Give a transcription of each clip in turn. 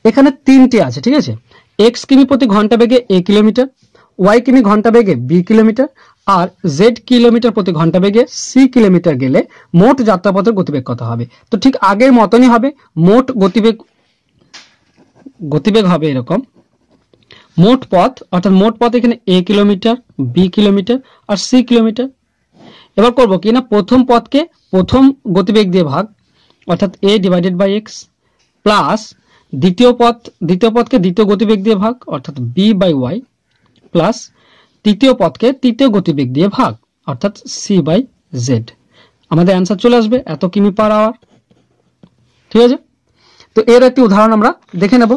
এখানে তিনটি আছে, ঠিক আছে। এক্স কিমি প্রতি ঘন্টা বেগে এ কিলোমিটার, ওয়াই কিমি ঘন্টা বেগে বি কিলোমিটার, আর জেড কিলোমিটার প্রতি ঘন্টা বেগে সি কিলোমিটার গেলে মোট যাত্রাপথের গতিবেগ কত হবে। তো ঠিক আগের মতনই হবে, মোট গতিবেগ হবে এরকম, মোট পথ অর্থাৎ মোট পথ এখানে এ কিলোমিটার, বি কিলোমিটার আর সি কিলোমিটার। এবার করব কি না, প্রথম পথকে প্রথম গতিবেগ দিয়ে ভাগ, অর্থাৎ এ ডিভাইডেড বাই এক্স, প্লাস দ্বিতীয় পথকে দ্বিতীয় গতিবেগ দিয়ে ভাগ, অর্থাৎ বি বাই ওয়াই, প্লাস তৃতীয় পথকে তৃতীয় গতিবেগ দিয়ে ভাগ, অর্থাৎ সি বাই জেড। আমাদের অ্যান্সার চলে আসবে এত কিমি পার আওয়ার। ঠিক আছে, তো এর একটি উদাহরণ আমরা দেখে নেব।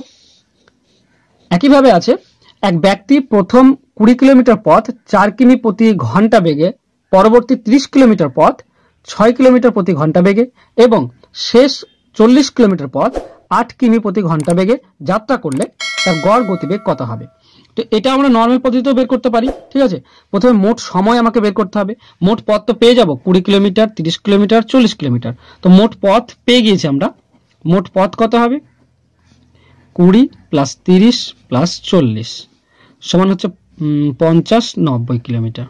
একইভাবে আছে, এক ব্যক্তি প্রথম 20 কিলোমিটার পথ 4 কিমি প্রতি ঘন্টা বেগে, পরবর্তী 30 কিলোমিটার পথ 6 কিলোমিটার প্রতি ঘন্টা বেগে এবং শেষ 40 কিলোমিটার পথ 8 কিমি প্রতি ঘন্টা বেগে যাত্রা করলে তার গড় গতিবেগ কত হবে। তো এটা আমরা নর্মাল পদ্ধতিতেও বের করতে পারি। ঠিক আছে, প্রথমে মোট সময় আমাকে বের করতে হবে। মোট পথ তো পেয়ে যাব 20 কিলোমিটার, 30 কিলোমিটার, 40 কিলোমিটার। তো মোট পথ পেয়ে গিয়েছি আমরা। মোট পথ কত হবে, 20 প্লাস 30 প্লাস 40 সমান হচ্ছে 50-90 কিলোমিটার।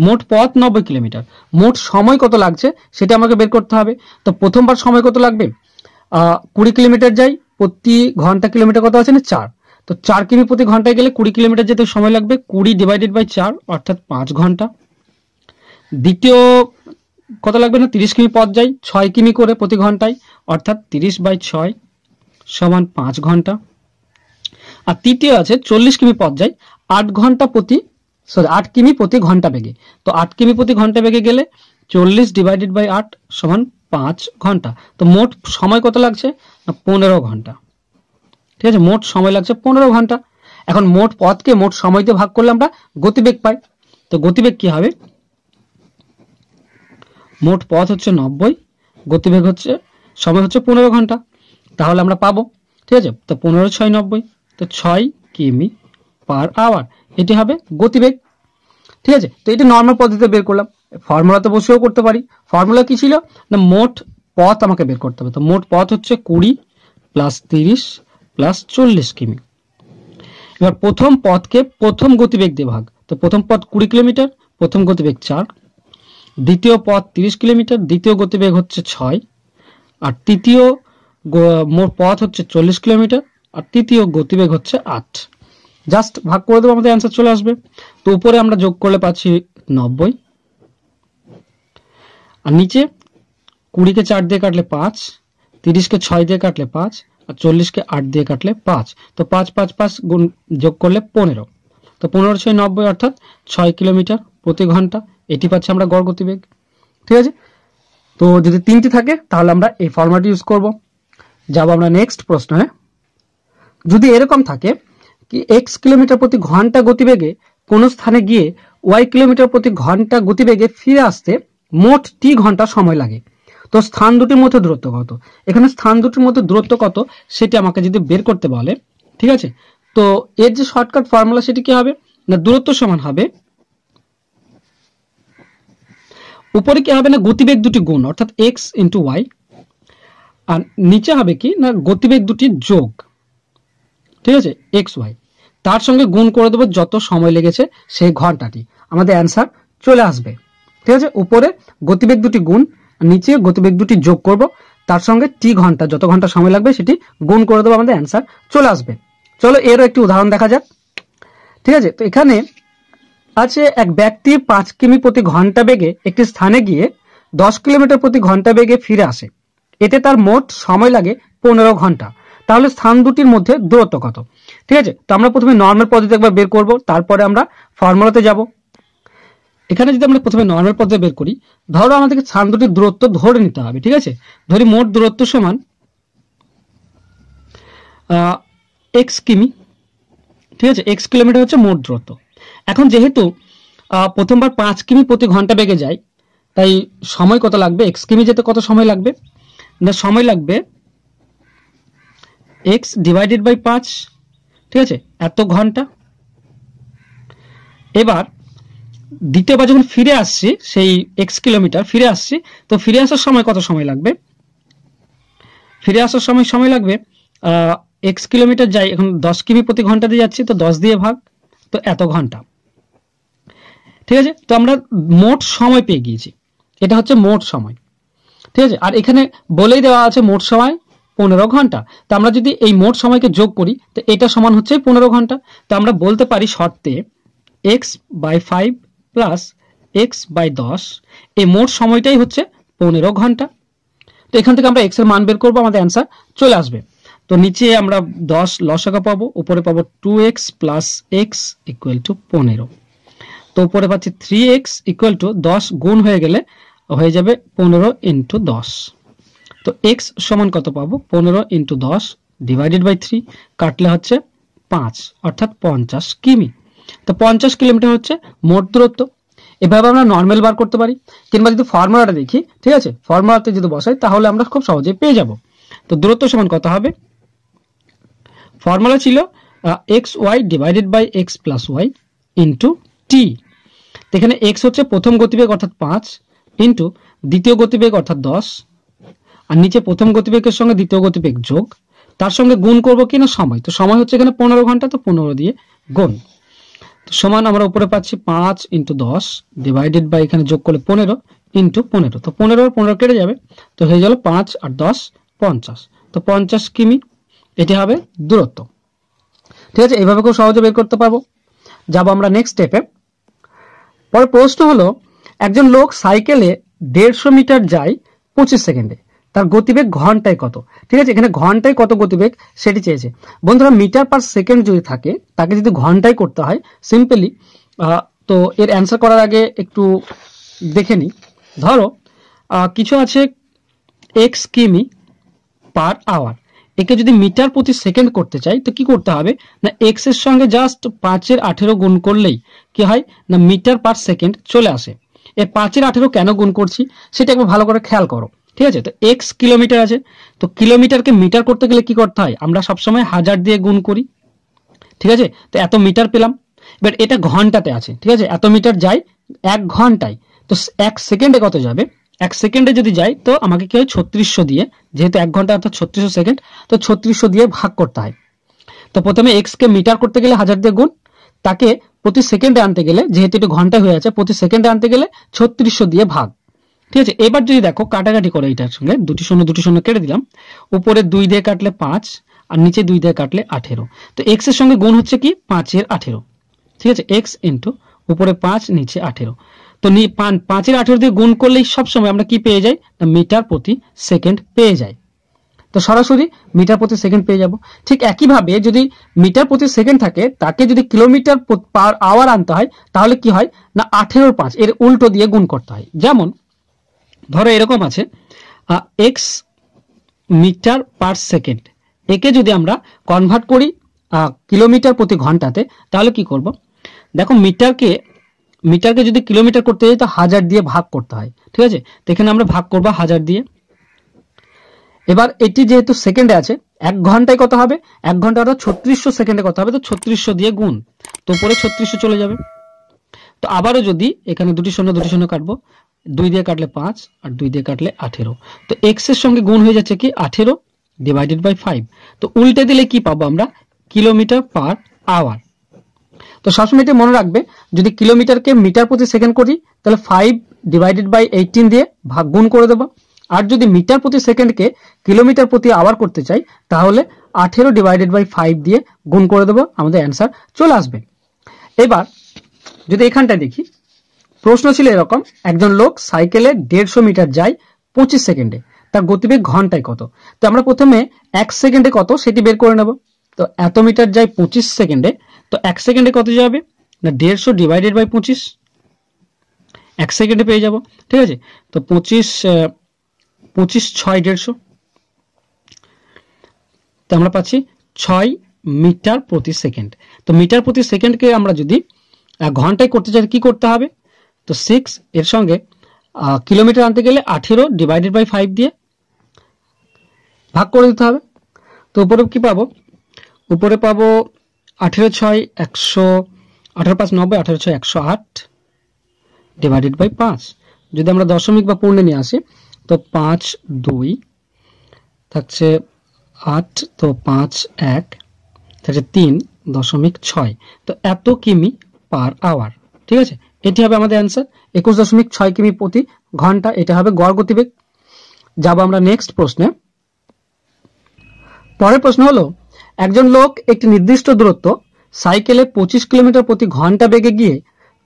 মোট পথ 90 কিলোমিটার। মোট সময় কত লাগছে সেটা আমাকে বের করতে হবে। তো প্রথমবার সময় কত লাগবে, 20 কিলোমিটার যাই, প্রতি ঘন্টা কিলোমিটার কত আছে না 4। তো 4 কিমি প্রতি ঘন্টায় গেলে 20 কিলোমিটার যেতে সময় লাগবে 20 ডিভাইডেড বাই 4 অর্থাৎ 5 ঘন্টা। দ্বিতীয় কত লাগবে না, 30 কিমি পথ যাই 6 কিমি করে প্রতি ঘন্টায়, অর্থাৎ 30 বাই 6 সমান 5 ঘন্টা। আর তৃতীয় আছে 40 কিমি পথ যাই 8 কিমি প্রতি ঘন্টা বেগে। তো 8 কিমি প্রতি ঘন্টা বেগে গেলে 40 ডিভাইডেড বাই 8 সমান 5 ঘন্টা। তো মোট সময় কত লাগছে না 15 ঘন্টা। ঠিক আছে, মোট সময় লাগছে 15 ঘন্টা। এখন মোট পথকে মোট সময় দিয়ে ভাগ করলে আমরা গতিবেগ পাই। তো গতিবেগ কি হবে, মোট পথ হচ্ছে 90, গতিবেগ হচ্ছে সময় হচ্ছে 15 ঘন্টা, তাহলে আমরা পাবো। ঠিক আছে, তো 15 6 90, তো 6 কিমি পার আওয়ার, এটি হবে গতিবেগ। ঠিক আছে, তো এটা নর্মাল পদ্ধতিতে বের করলাম। ফর্মুলাতে বসেও করতে পারি। ফর্মুলা কি ছিল না, মোট পথ আমাকে বের করতে হবে। তো মোট পথ হচ্ছে 20 প্লাস 30 প্লাস 40 কিমি। এবার প্রথম পথকে প্রথম গতিবেগ দিয়ে ভাগ। তো প্রথম পথ 20 কিলোমিটার, প্রথম গতিবেগ 4। দ্বিতীয় পথ 30 কিলোমিটার, দ্বিতীয় গতিবেগ হচ্ছে 6। আর তৃতীয় মোট পথ হচ্ছে 40 কিলোমিটার, আর তৃতীয় গতিবেগ হচ্ছে 8। জাস্ট ভাগ করে দেবো, আমাদের অ্যান্সার চলে আসবে। তো উপরে আমরা যোগ করলে পাচ্ছি 90, আর নিচে 20 কে 4 দিয়ে কাটলে 5, 30 কে 6 দিয়ে কাটলে 5, আর 40 কে 8 দিয়ে কাটলে 5। তো 5 5 5 গুণ যোগ করলে 15। তো 15 6 90 অর্থাৎ 6 কিলোমিটার প্রতি ঘন্টা, এটি পাচ্ছি আমরা গড় গতিবেগ। ঠিক আছে, তো যদি 3টি থাকে তাহলে আমরা এই ফর্মুলাটি ইউজ করব। যাব আমরা নেক্সট প্রশ্নে। যদি এরকম থাকে কি x কিলোমিটার প্রতি ঘন্টা গতিবেগে কোন স্থানে গিয়ে y কিলোমিটার প্রতি ঘন্টা গতিবেগে ফিরে আসতে মোট টি ঘন্টা সময় লাগে, তো স্থান দুটির মধ্যে দূরত্ব কত। এখানে স্থান দুটির মধ্যে দূরত্ব কত সেটি আমাকে যদি বের করতে বলে, ঠিক আছে, তো এর যে শর্টকাট ফর্মুলা সেটি কি হবে না, দূরত্ব সমান হবে, উপরে কি হবে না গতিবেগ দুটি গুণ অর্থাৎ x ইন্টু ওয়াই, আর নিচে হবে কি না গতিবেগ দুটি যোগ, ঠিক আছে, এক্স ওয়াই, তার সঙ্গে গুণ করে দেবো যত সময় লেগেছে সেই ঘন্টাটি, আমাদের অ্যান্সার চলে আসবে। ঠিক আছে, উপরে গতিবেগ দুটি গুণ, নিচে গতিবেগ দুটি যোগ করব, তার সঙ্গে টি ঘন্টা যত ঘন্টা সময় লাগবে সেটি গুণ করে দেবো, আমাদের অ্যান্সার চলে আসবে। চলো এরও একটি উদাহরণ দেখা যাক। ঠিক আছে, তো এখানে আছে এক ব্যক্তি 5 কিমি প্রতি ঘন্টা বেগে একটি স্থানে গিয়ে 10 কিলোমিটার প্রতি ঘন্টা বেগে ফিরে আসে, এতে তার মোট সময় লাগে 15 ঘন্টা। তাহলে স্থান দুটির মধ্যে দূরত্ব কত। ঠিক আছে, তো আমরা প্রথমে নর্মাল পদ্ধতি একবার বের করব, তারপরে আমরা ফর্মুলাতে যাব। এখানে যদি আমরা প্রথমে নর্মাল পদ্ধতি বের করি, ধরো আমাদেরকে স্থান দুটির দূরত্ব ধরে নিতে হবে। ঠিক আছে, ধরি মোট দূরত্ব সমান x কিমি। ঠিক আছে, x কিলোমিটার হচ্ছে মোট দূরত্ব। এখন যেহেতু প্রথমবার 5 কিমি প্রতি ঘন্টা বেগে যায়, তাই সময় কত লাগবে, x কিমি যেতে কত সময় লাগবে না, সময় লাগবে x ডিভাইডেড বাই 5। ঠিক আছে, এত ঘন্টা। এবার দ্বিতীয়বার যখন ফিরে আসছি, সেই x কিলোমিটার ফিরে আসছি, তো ফিরে আসার সময় কত সময় লাগবে, ফিরে আসার সময় লাগবে x কিলোমিটার যাই, এখন 10 কিমি প্রতি ঘন্টা দিয়ে যাচ্ছি, তো 10 দিয়ে ভাগ, তো এত ঘন্টা। ঠিক আছে, তো আমরা মোট সময় পেয়ে গিয়েছি, এটা হচ্ছে মোট সময়। ঠিক আছে, আর এখানে বলেই দেওয়া আছে মোট সময় 15 ঘন্টা। তো আমরা যদি এই মোট সময়কে যোগ করি, তো এটা সমান হচ্ছে 15 ঘন্টা। তো আমরা বলতে পারি শর্তে x/5 প্লাস x/10, এই মোট সময়টাই হচ্ছে 15 ঘন্টা। তো এখান থেকে আমরা x এর মান বের করবো, আমাদের অ্যান্সার চলে আসবে। তো নিচে আমরা 10 লসাগু পাবো, উপরে পাবো 2x plus x equal to 15। তো উপরে পাচ্ছি 3x ইকুয়াল টু 10 গুণ হয়ে গেলে হয়ে যাবে 15 ইন্টু 10। তো x সমান কত পাবো, 15 ইন্টু 10 ডিভাইডেড বাই 3, কাটলে হচ্ছে 5, অর্থাৎ 50 কিমি। তো 50 কিলোমিটার হচ্ছে মোট দূরত্ব। এভাবে আমরা নর্মাল বার করতে পারি, কিংবা যদি ফর্মুলাটা দেখি, ঠিক আছে, ফর্মুলাতে যদি বসাই তাহলে আমরা খুব সহজেই পেয়ে যাব। তো দূরত্ব সমান কত হবে, ফর্মুলা ছিল xy divided by x plus y into T. এখানে x হচ্ছে প্রথম গতিবেগ অর্থাৎ 5 ইন্টু দ্বিতীয় গতিবেগ অর্থাৎ 10, আর নিচে প্রথম গতিবেগের সঙ্গে দ্বিতীয় গতিবেগ যোগ, তার সঙ্গে গুণ করব কিনা সময়। তো সময় হচ্ছে এখানে 15 ঘন্টা, তো 15 দিয়ে গুণ, তো সমান আমরা উপরে পাচ্ছি 5 ইন্টু 10 ডিভাইডেড বাই এখানে যোগ করলে 15 ইন্টু 15। তো 15 আর 15 কেটে যাবে, তো হয়ে গেল 5 আর 10 50। তো 50 কিমি এটি হবে দূরত্ব। ঠিক আছে, এইভাবে খুব সহজে বের করতে পারবো। যাব আমরা নেক্সট স্টেপে। পরে প্রশ্ন হলো, একজন লোক সাইকেলে 150 মিটার যায় 25 সেকেন্ডে, তার গতিবেগ ঘন্টায় কত? ঠিক আছে, এখানে ঘন্টায় কত গতিবেগ সেটি চেয়েছে। বন্ধুরা, মিটার পার সেকেন্ড যদি থাকে, তাকে যদি ঘন্টায় করতে হয় সিম্পলি, তো এর অ্যান্সার করার আগে একটু দেখে নিই। ধরো কিছু আছে x কিমি পার আওয়ার, একে যদি মিটার প্রতি সেকেন্ড করতে চাই তো কি করতে হবে না, x এর সঙ্গে জাস্ট 5 এর 18 গুণ করলেই কি হয় না মিটার পার সেকেন্ড চলে আসে। এই 5 এর 18 কেন গুণ করছি সেটা একবার ভালো করে খেয়াল করো। ঠিক আছে, তো x কিলোমিটার আছে, তো কিলোমিটারকে মিটার করতে গেলে কি করতে হয়, আমরা সবসময় 1000 দিয়ে গুণ করি। ঠিক আছে, তো এত মিটার পেলাম। এবার এটা ঘন্টাতে আছে, ঠিক আছে, এত মিটার যায় 1 ঘন্টায়, তো 1 সেকেন্ডে কত যাবে, 1 সেকেন্ডে যদি যাই তো আমাকে কি হয় 3600 দিয়ে, যেহেতু 1 ঘন্টা অর্থাৎ 3600 সেকেন্ড, তো 3600 দিয়ে ভাগ করতে হয়। তো প্রথমে x কে মিটার করতে গেলে 1000 দিয়ে গুণ, তাকে প্রতি সেকেন্ডে আনতে গেলে, যেহেতু এটা ঘন্টা হয়ে আছে, প্রতি সেকেন্ডে আনতে গেলে 3600 দিয়ে ভাগ। ঠিক আছে, এবার যদি দেখো কাটাকাটি করে এটার সঙ্গে দুটি শূন্য কেটে দিলাম, উপরে 2 দিয়ে কাটলে 5 আর নিচে 2 দিয়ে কাটলে 18। তো x এর সঙ্গে গুণ হচ্ছে কি 5 এর 18। ঠিক আছে, x ইন্টু উপরে 5 নিচে 18। তো 5 এর 18 দিয়ে গুণ করলেই সবসময় আমরা কি পেয়ে যাই না মিটার প্রতি সেকেন্ড পেয়ে যাই। তো সরাসরি মিটার প্রতি সেকেন্ড পেয়ে যাব। ঠিক একইভাবে যদি মিটার প্রতি সেকেন্ড থাকে, তাকে যদি কিলোমিটার পার আওয়ার আনতে হয় তাহলে কি হয় না 18 5 এর উল্টো দিয়ে গুণ করতে হয়। যেমন ধরো এরকম আছে x মিটার পার সেকেন্ড, একে যদি আমরা কনভার্ট করি কিলোমিটার প্রতি ঘন্টাতে, তাহলে কি করব, দেখো মিটারকে যদি কিলোমিটার করতে যাই তো 1000 দিয়ে ভাগ করতে হয়। ঠিক আছে, তো এখানে আমরা ভাগ করবো 1000 দিয়ে। এবার এটি যেহেতু সেকেন্ডে আছে, 1 ঘন্টায় কত হবে, 1 ঘন্টা অর্থাৎ 3600 সেকেন্ডে কত হবে, তো 3600 দিয়ে গুণ, তো উপরে 3600 চলে যাবে। তো আবারও যদি এখানে দুটি শূন্য কাটবো, 2 দিয়ে কাটলে 5 আর 2 দিয়ে কাটলে 18। তো x এর সঙ্গে গুণ হয়ে যাচ্ছে কি 18 ডিভাইডেড বাই 5। তো উল্টে দিলে কি পাবো আমরা, কিলোমিটার পার আওয়ার। তো সবসময় এটা মনে রাখবে, যদি কিলোমিটারকে মিটার প্রতি সেকেন্ড করি তাহলে 5 ডিভাইডেড বাই 18 দিয়ে ভাগ গুণ করে দেবো, আর যদি মিটার প্রতি সেকেন্ডকে কিলোমিটার প্রতি আওয়ার করতে চাই তাহলে 18 ডিভাইডেড বাই 5 দিয়ে গুণ করে দেবো, আমাদের অ্যান্সার চলে আসবে। এবার যদি এখানটায় দেখি, প্রশ্ন ছিল এরকম, একজন লোক সাইকেলে 150 মিটার যায় 25 সেকেন্ডে, তার গতিবেগ ঘন্টায় কত? তো আমরা প্রথমে 1 সেকেন্ডে কত সেটি বের করে নেব। তো এত মিটার যায় 25 সেকেন্ডে, তো 1 সেকেন্ডে কত যাবে না 150 ডিভাইডেড বাই 25, 1 সেকেন্ডে পেয়ে যাব। ঠিক আছে, তো 25 6 150, তো আমরা পাচ্ছি 6 মিটার প্রতি সেকেন্ড। তো মিটার প্রতি সেকেন্ডকে আমরা যদি ঘন্টায় করতে চাই কি করতে হবে, তো 6 এর সঙ্গে কিলোমিটার আনতে গেলে 18 ডিভাইডেড বাই 5 দিয়ে ভাগ করে দিতে হবে। তো উপরে কি পাবো, উপরে পাবো 18 6 100, 18 5 90, 18 6 108 ডিভাইডেড বাই 5। যদি আমরা দশমিক বা পূর্ণে নিয়ে আসি তো 5 2 থাকছে 8 তো 5 1 3.6, তো এত কিমি পার আওয়ার। ঠিক আছে, এটি হবে আমাদের অ্যান্সার 21.6 কিমি প্রতি ঘন্টা। এটা হবে গড় গতিবেগ। যাব আমরা নেক্সট প্রশ্নে। পরের প্রশ্ন হলো, একজন লোক একটি নির্দিষ্ট দূরত্ব সাইকেলে 25 কিলোমিটার প্রতি ঘন্টা বেগে গিয়ে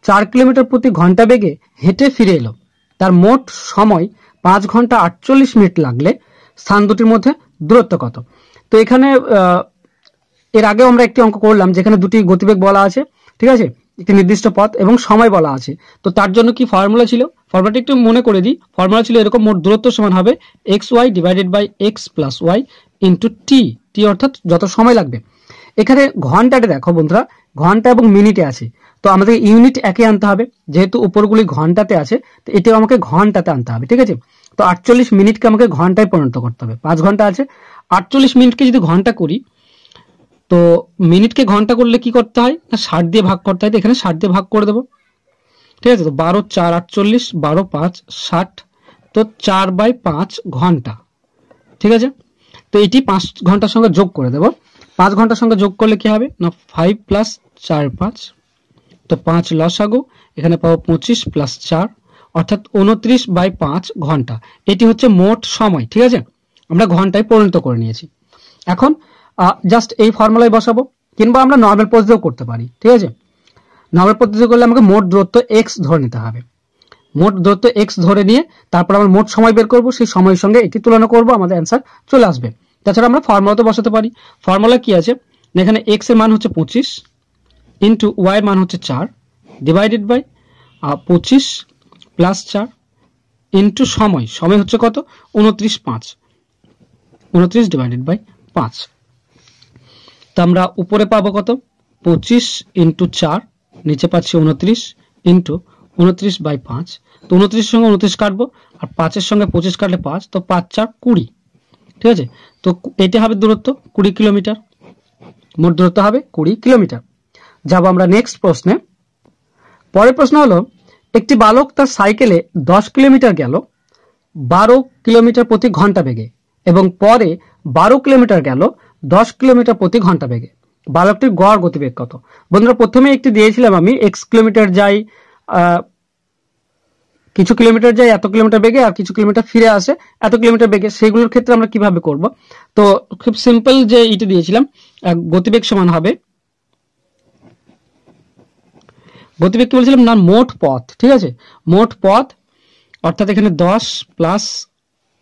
4 কিলোমিটার প্রতি ঘন্টা বেগে হেঁটে ফিরে এলো। তার মোট সময় 5 ঘন্টা 48 মিনিট লাগলে স্থান দুটির মধ্যে দূরত্ব কত? তো এখানে এর আগেও আমরা একটি অঙ্ক করলাম যেখানে দুটি গতিবেগ বলা আছে, ঠিক আছে, একটি নির্দিষ্ট পথ এবং সময় বলা আছে। তো তার জন্য কি ফর্মুলা ছিল, ফর্মুলাটি একটু মনে করে দিই। ফর্মুলা ছিল এরকম, মোট দূরত্ব সমান হবে xy divided by x plus Y into T, T অর্থাৎ যত সময় লাগবে। এখানে ঘন্টাটা দেখো বন্ধুরা, ঘন্টা এবং মিনিটে আছে, তো আমাদের ইউনিট একে আনতে হবে, যেহেতু উপরগুলি ঘন্টাতে আছে তো এটাও আমাকে ঘন্টাতে আনতে হবে। ঠিক আছে, তো 48 মিনিটকে আমাকে ঘন্টায় পরিণত করতে হবে। 5 ঘন্টা আছে, 48 মিনিটকে যদি ঘন্টা করি, তো মিনিটকে ঘন্টা করলে কি করতে হয় না 60 দিয়ে ভাগ করতে হয়, তো এখানে 60 দিয়ে ভাগ করে দেবো। ঠিক আছে, তো 12 4 48, 12 5 60, তো 4/5 ঘন্টা। ঠিক আছে, তো এটি 5 ঘন্টার সঙ্গে যোগ করে দেব। 5 ঘন্টার সঙ্গে যোগ করলে কি হবে না 5 প্লাস 4 5, তো 5 লসাগু, এখানে পাবো 25 প্লাস 4 অর্থাৎ 29/5 ঘন্টা। এটি হচ্ছে মোট সময়। ঠিক আছে, আমরা ঘন্টায় পরিণত করে নিয়েছি। এখন জাস্ট এই ফর্মুলায় বসাবো, কিংবা আমরা নর্মাল পদ্ধতিও করতে পারি। ঠিক আছে, নর্মাল পদ্ধতি করলে আমাকে মোট দূরত্ব এক্স ধরে নিতে হবে। মোট দূরত্ব এক্স ধরে নিয়ে তারপর আমরা মোট সময় বের করব, সেই সময়ের সঙ্গে এটি তুলনা করব, আমাদের অ্যান্সার চলে আসবে। তাছাড়া আমরা ফর্মুলাতে বসাতে পারি। ফর্মুলা কি আছে, এখানে এক্স এর মান হচ্ছে 25 ইন্টু ওয়াই এর মান হচ্ছে 4 ডিভাইডেড বাই 25 প্লাস 4 ইন্টু সময়, সময় হচ্ছে কত 29/5, 29 ডিভাইডেড বাই 5। তো আমরা উপরে পাবো কত 25 ইন্টু 4, নিচে পাচ্ছি 29 ইন্টু 29/5। তো 29 এর সঙ্গে 29 কাটবো, আর 5 এর সঙ্গে 25 কাটলে 5, তো 5 4 20। ঠিক আছে, তো এটা হবে দূরত্ব 20 কিলোমিটার, মোট দূরত্ব হবে 20 কিলোমিটার। যাব আমরা নেক্সট প্রশ্নে। পরের প্রশ্ন হলো, একটি বালক তার সাইকেলে 10 কিলোমিটার গেল 12 কিলোমিটার প্রতি ঘন্টা বেগে এবং পরে 12 কিলোমিটার গেল 10 কিলোমিটার প্রতি ঘন্টা বেগে। বালকটির গড় গতিবেগ কত? বন্ধুরা, প্রথমে একটি দিয়েছিলাম আমি, এক্স কিলোমিটার যাই, কিছু কিলোমিটার যাই এত কিলোমিটার বেগে, আর কিছু কিলোমিটার ফিরে আসে এত কিলোমিটার বেগে। সেগুলোর ক্ষেত্রে আমরা কিভাবে করব? তো খুব সিম্পল, যে এটা দিয়েছিলাম গতিবেগ সমান হবে, গতিবেগ কি বলছিলাম না মোট পথ। ঠিক আছে, মোট পথ অর্থাৎ এখানে 10 প্লাস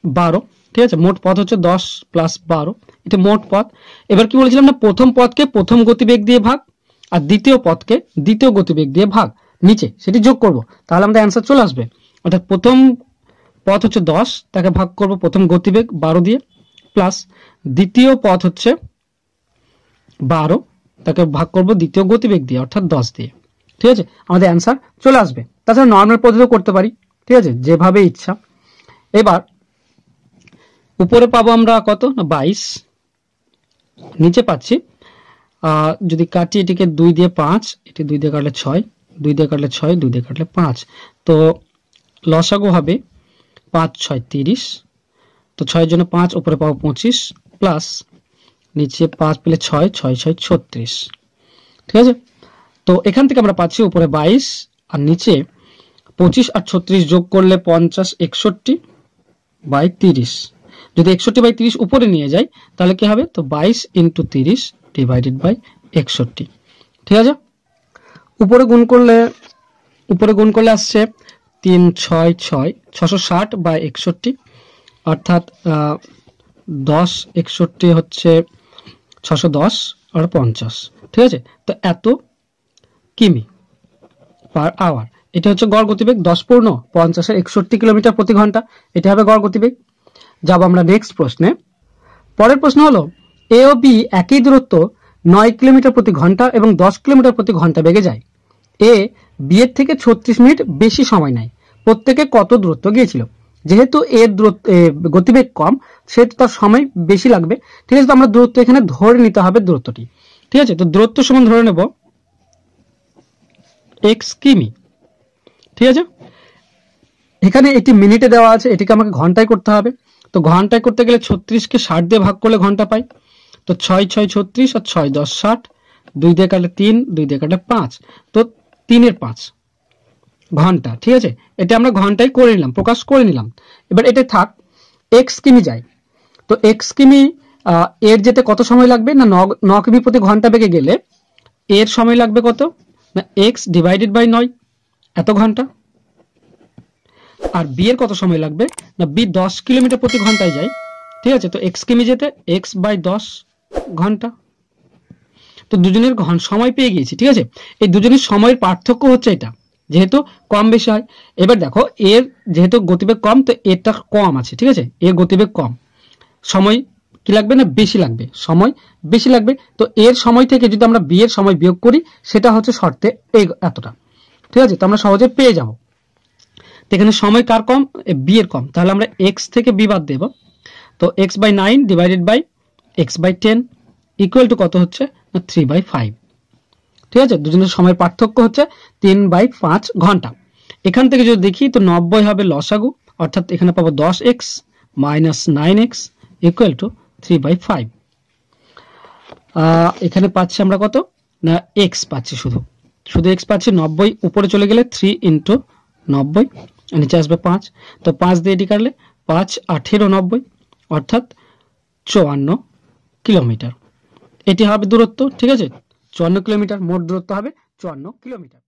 12। ঠিক আছে, মোট পথ হচ্ছে 10 প্লাস 12, এটা মোট পথ। এবার কি বলেছিলাম না প্রথম পথকে প্রথম গতিবেগ দিয়ে ভাগ, আর দ্বিতীয় পথকে দ্বিতীয় গতিবেগ দিয়ে ভাগ, নিচে সেটি যোগ করব, তাহলে আমাদের অ্যান্সার চলে আসবে। অর্থাৎ প্রথম পথ হচ্ছে 10, তাকে ভাগ করব প্রথম গতিবেগ 12 দিয়ে, প্লাস দ্বিতীয় পথ হচ্ছে 12, তাকে ভাগ করব দ্বিতীয় গতিবেগ দিয়ে অর্থাৎ 10 দিয়ে। ঠিক আছে, আমাদের অ্যান্সার চলে আসবে। তাছাড়া নর্মাল পদ্ধতিও করতে পারি, ঠিক আছে, যেভাবে ইচ্ছা। এবার উপরে পাবো আমরা কত না 22, নিচে পাচ্ছি যদি কাটি এটিকে 2 দিয়ে 5, এটি 2 দিয়ে কাটলে 6, 2 দিয়ে কাটলে 6, 2 দিয়ে কাটলে 5, তো লসাগু হবে 5 6 30, তো 6 এর জন্য 5, উপরে পাবো 25 প্লাস নিচে 5 পেলে 6 6 6 36। ঠিক আছে, তো এখান থেকে আমরা পাচ্ছি উপরে 22 আর নিচে 25 আর 36 যোগ করলে 50 61/30। যদি 61/30 উপরে নিয়ে যাই তাহলে কি হবে, তো 22 ইন্টু 30 ডিভাইডেড বাই 61। ঠিক আছে, উপরে গুণ করলে আসছে 3 6 6 660/61, অর্থাৎ 10 61 হচ্ছে 610 আর 50। ঠিক আছে, তো এত কিমি পার আওয়ার, এটা হচ্ছে গড় গতিবেগ। 10 পূর্ণ 50 এর 61 কিলোমিটার প্রতি ঘন্টা, এটা হবে গড় গতিবেগ। যাব আমরা নেক্সট প্রশ্নে। পরের প্রশ্ন হলো, এ ও বি একই দূরত্ব 9 কিলোমিটার প্রতি ঘন্টা এবং 10 কিলোমিটার প্রতি ঘন্টা বেগে যায়। এ বি এর থেকে 36 মিনিট বেশি সময় নেয়, প্রত্যেকে কত দূরত্ব গিয়েছিল? যেহেতু এর গতিবেগ কম, সেহেতু তার সময় বেশি লাগবে। ঠিক আছে, তো আমরা দূরত্ব এখানে ধরে নিতে হবে দূরত্বটি। ঠিক আছে, তো দূরত্ব সমান ধরে নেব এক্স কিমি। ঠিক আছে, এখানে এটি মিনিটে দেওয়া আছে, এটিকে আমাকে ঘন্টায় করতে হবে। তো ঘন্টায় করতে গেলে 36 কে 60 দিয়ে ভাগ করলে ঘন্টা পাই। তো 6 6 36 আর 6 10 60, 2 দিয়ে কাটলে 3, 2 দিয়ে কাটলে 5, তো 3 এর 5 ঘন্টা। ঠিক আছে, এটা আমরা ঘন্টায় করে নিলাম, প্রকাশ করে নিলাম। এবার এটা থাক, এক্স কিমি যায়। তো এক্স কিমি এর যেতে কত সময় লাগবে না, 9 কিমি প্রতি ঘন্টা বেগে গেলে এর সময় লাগবে কত না, এক্স ডিভাইডেড বাই 9, এত ঘন্টা। আর বি এর কত সময় লাগবে না, বি 10 কিলোমিটার প্রতি ঘন্টায় যায়। ঠিক আছে, তো এক্স কিমি যেতে এক্স বাই 10 ঘন্টা। তো দুজনের সময় পেয়ে গিয়েছি। ঠিক আছে, এই দুজনের সময়ের পার্থক্য হচ্ছে এটা, যেহেতু কম বেশি হয়। এবার দেখো এর যেহেতু গতিবেগ কম, তো এরটা কম আছে। ঠিক আছে, এর গতিবেগ কম, সময় কি লাগবে না, বেশি লাগবে, সময় বেশি লাগবে। তো এর সময় থেকে যদি আমরা বি এর সময় বিয়োগ করি, সেটা হচ্ছে শর্তে এই এতটা। ঠিক আছে, তো আমরা সহজে পেয়ে যাব। তো এখানে সময় কার কম, বি এর কম, তাহলে আমরা এক্স থেকে বি বাদ দেব। তো x by 9 divided by x by 10 equal to কত হচ্ছে না, 3/5। ঠিক আছে, দুজনের সময়ের পার্থক্য হচ্ছে 3/5 ঘন্টা। এখান থেকে যদি দেখি তো 90 হবে লসাগু, অর্থাৎ এখানে পাবো 10x minus 9x equal to 3/5। এখানে পাচ্ছি আমরা কত না, এক্স পাচ্ছি, শুধু এক্স পাচ্ছি। 90 উপরে চলে গেলে 3 ইন্টু 90, নিচে আসবে 5। তো 5 দিয়ে এটি কাটলে 5 18 90, অর্থাৎ 54 কিলোমিটার এটি হবে দূরত্ব। ঠিক আছে, 54 কিলোমিটার, মোট দূরত্ব হবে 54 কিলোমিটার।